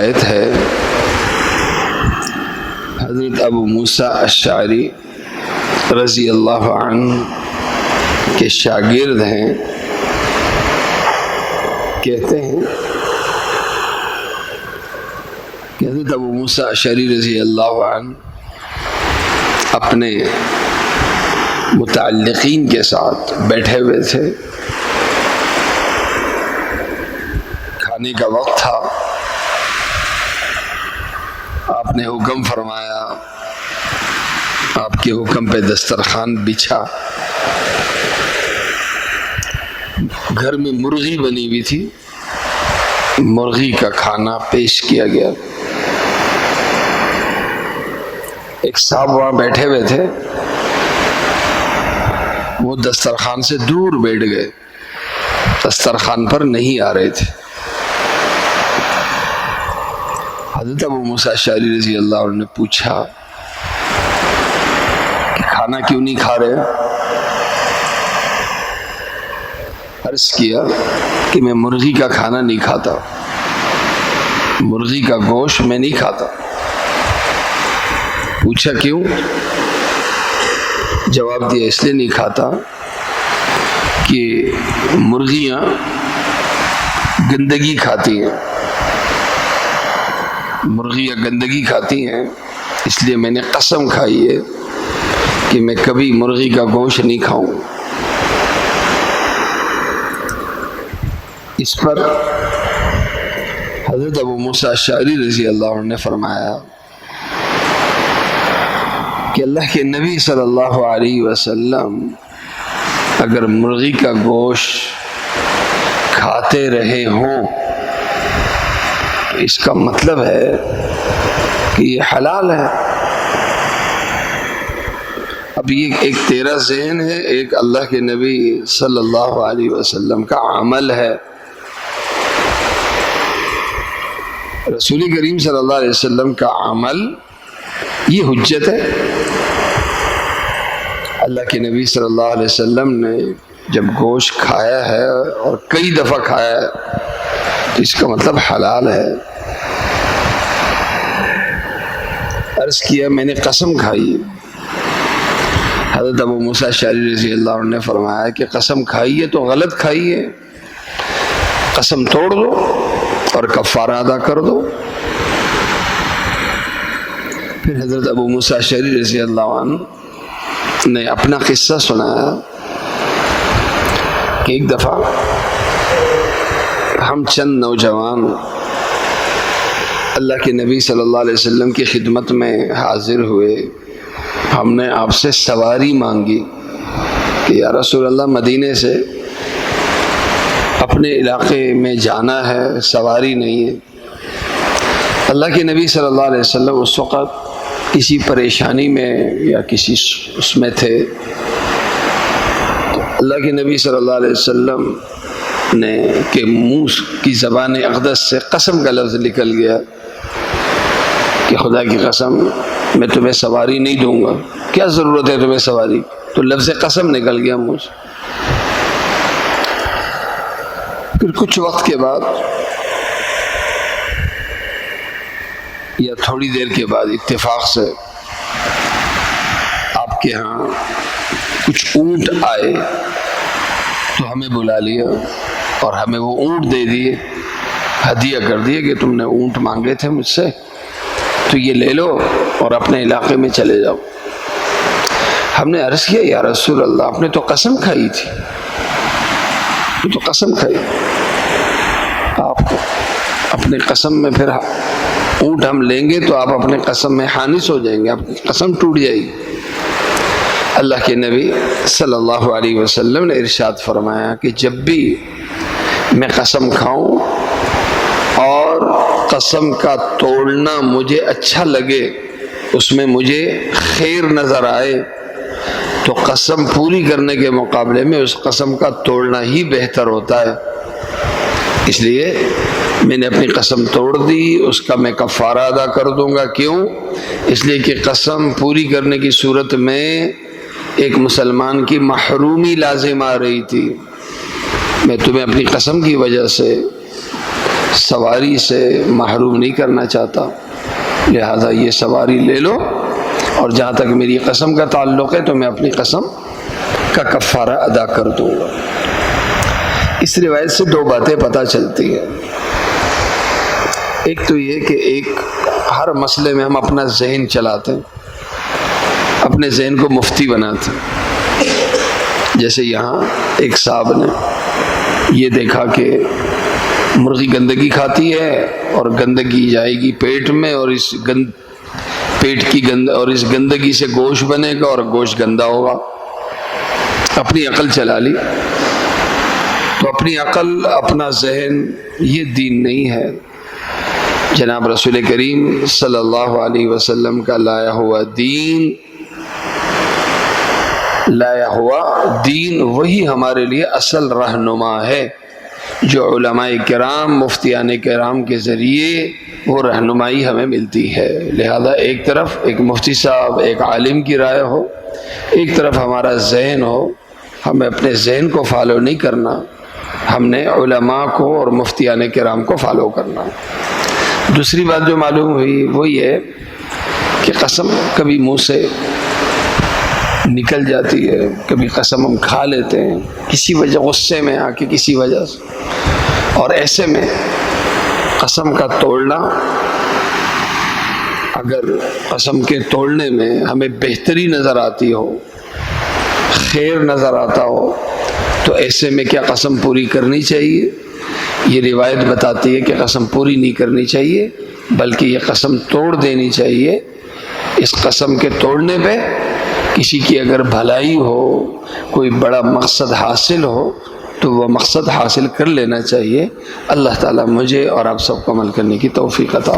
آیت ہے حضرت ابو موسیٰ اشعری رضی اللہ عنہ کے شاگرد ہیں، کہتے ہیں کہ حضرت ابو موسیٰ اشعری رضی اللہ عنہ اپنے متعلقین کے ساتھ بیٹھے ہوئے تھے، کھانے کا وقت تھا، آپ نے حکم فرمایا، آپ کے حکم پہ دسترخوان بچھا، گھر میں مرغی بنی ہوئی تھی، مرغی کا کھانا پیش کیا گیا۔ ایک صاحب وہاں بیٹھے ہوئے تھے، وہ دسترخوان سے دور بیٹھ گئے، دسترخوان پر نہیں آ رہے تھے۔ حضرت ابو موسیٰ اشعری رضی اللہ عنہ نے پوچھا کہ کھانا کیوں نہیں کھا رہے؟ عرض کیا کہ میں مرغی کا کھانا نہیں کھاتا، مرغی کا گوشت میں نہیں کھاتا۔ پوچھا کیوں؟ جواب دیا اس لیے نہیں کھاتا کہ مرغیاں گندگی کھاتی ہیں، مرغیاں گندگی کھاتی ہیں، اس لیے میں نے قسم کھائی ہے کہ میں کبھی مرغی کا گوشت نہیں کھاؤں۔ اس پر حضرت ابو موسیٰ اشعری رضی اللہ عنہ نے فرمایا کہ اللہ کے نبی صلی اللہ علیہ وسلم اگر مرغی کا گوشت کھاتے رہے ہوں تو اس کا مطلب ہے کہ یہ حلال ہے۔ اب یہ ایک تیرا ذہن ہے، ایک اللہ کے نبی صلی اللہ علیہ وسلم کا عمل ہے۔ رسول کریم صلی اللہ علیہ وسلم کا عمل یہ حجت ہے۔ اللہ کے نبی صلی اللہ علیہ وسلم نے جب گوشت کھایا ہے اور کئی دفعہ کھایا ہے تو اس کا مطلب حلال ہے۔ عرض کیا میں نے قسم کھائی۔ حضرت ابو موسیٰ اشعری رضی اللہ عنہ نے فرمایا کہ قسم کھائی ہے تو غلط کھائی ہے، قسم توڑ دو اور کفارہ ادا کر دو۔ پھر حضرت ابو موسیٰ اشعری رضی اللہ عنہ نے اپنا قصہ سنایا کہ ایک دفعہ ہم چند نوجوان اللہ کے نبی صلی اللہ علیہ وسلم کی خدمت میں حاضر ہوئے، ہم نے آپ سے سواری مانگی کہ یا رسول اللہ مدینے سے اپنے علاقے میں جانا ہے، سواری نہیں ہے۔ اللہ کے نبی صلی اللہ علیہ وسلم اس وقت کسی پریشانی میں یا کسی اس میں تھے، تو اللہ کے نبی صلی اللہ علیہ وسلم نے کہ منہ کی زبان اقدس سے قسم کا لفظ نکل گیا کہ خدا کی قسم میں تمہیں سواری نہیں دوں گا، کیا ضرورت ہے تمہیں سواری؟ تو لفظ قسم نکل گیا منہ سے۔ پھر کچھ وقت کے بعد یا تھوڑی دیر کے بعد اتفاق سے آپ کے ہاں کچھ اونٹ آئے تو ہمیں بلا لیا اور ہمیں وہ اونٹ دے دیے، ہدیہ کر دیے کہ تم نے اونٹ مانگے تھے مجھ سے تو یہ لے لو اور اپنے علاقے میں چلے جاؤ۔ ہم نے عرض کیا یا رسول اللہ آپ نے تو قسم کھائی تھی، تو قسم کھائی، آپ اپنے قسم میں پھر اونٹ ہم لیں گے تو آپ اپنے قسم میں حانث ہو جائیں گے، آپ کی قسم ٹوٹ جائے گی۔ اللہ کے نبی صلی اللہ علیہ وسلم نے ارشاد فرمایا کہ جب بھی میں قسم کھاؤں اور قسم کا توڑنا مجھے اچھا لگے، اس میں مجھے خیر نظر آئے، تو قسم پوری کرنے کے مقابلے میں اس قسم کا توڑنا ہی بہتر ہوتا ہے۔ اس لیے میں نے اپنی قسم توڑ دی، اس کا میں کفارہ ادا کر دوں گا۔ کیوں؟ اس لیے کہ قسم پوری کرنے کی صورت میں ایک مسلمان کی محرومی لازم آ رہی تھی۔ میں تمہیں اپنی قسم کی وجہ سے سواری سے محروم نہیں کرنا چاہتا، لہذا یہ سواری لے لو، اور جہاں تک میری قسم کا تعلق ہے تو میں اپنی قسم کا کفارہ ادا کر دوں گا۔ اس روایت سے دو باتیں پتہ چلتی ہیں۔ ایک تو یہ کہ ایک ہر مسئلے میں ہم اپنا ذہن چلاتے ہیں، اپنے ذہن کو مفتی بناتے ہیں۔ جیسے یہاں ایک صاحب نے یہ دیکھا کہ مرغی گندگی کھاتی ہے اور گندگی جائے گی پیٹ میں، اور اس گندگی سے گوشت بنے گا اور گوشت گندا ہوگا۔ اپنی عقل چلا لی، تو اپنی عقل، اپنا ذہن، یہ دین نہیں ہے۔ جناب رسول کریم صلی اللہ علیہ وسلم کا لایا ہوا دین وہی ہمارے لیے اصل رہنما ہے، جو علماء کرام، مفتیان کرام کے ذریعے وہ رہنمائی ہمیں ملتی ہے۔ لہذا ایک طرف ایک مفتی صاحب، ایک عالم کی رائے ہو، ایک طرف ہمارا ذہن ہو، ہمیں اپنے ذہن کو فالو نہیں کرنا، ہم نے علماء کو اور مفتیان کرام کو فالو کرنا۔ دوسری بات جو معلوم ہوئی وہ یہ کہ قسم کبھی منہ سے نکل جاتی ہے، کبھی قسم ہم کھا لیتے ہیں کسی وجہ، غصے میں آ کے کسی وجہ سے، اور ایسے میں قسم کا توڑنا، اگر قسم کے توڑنے میں ہمیں بہتری نظر آتی ہو، خیر نظر آتا ہو، تو ایسے میں کیا قسم پوری کرنی چاہیے؟ یہ روایت بتاتی ہے کہ قسم پوری نہیں کرنی چاہیے، بلکہ یہ قسم توڑ دینی چاہیے۔ اس قسم کے توڑنے پہ کسی کی اگر بھلائی ہو، کوئی بڑا مقصد حاصل ہو، تو وہ مقصد حاصل کر لینا چاہیے۔ اللہ تعالیٰ مجھے اور آپ سب کو عمل کرنے کی توفیق عطا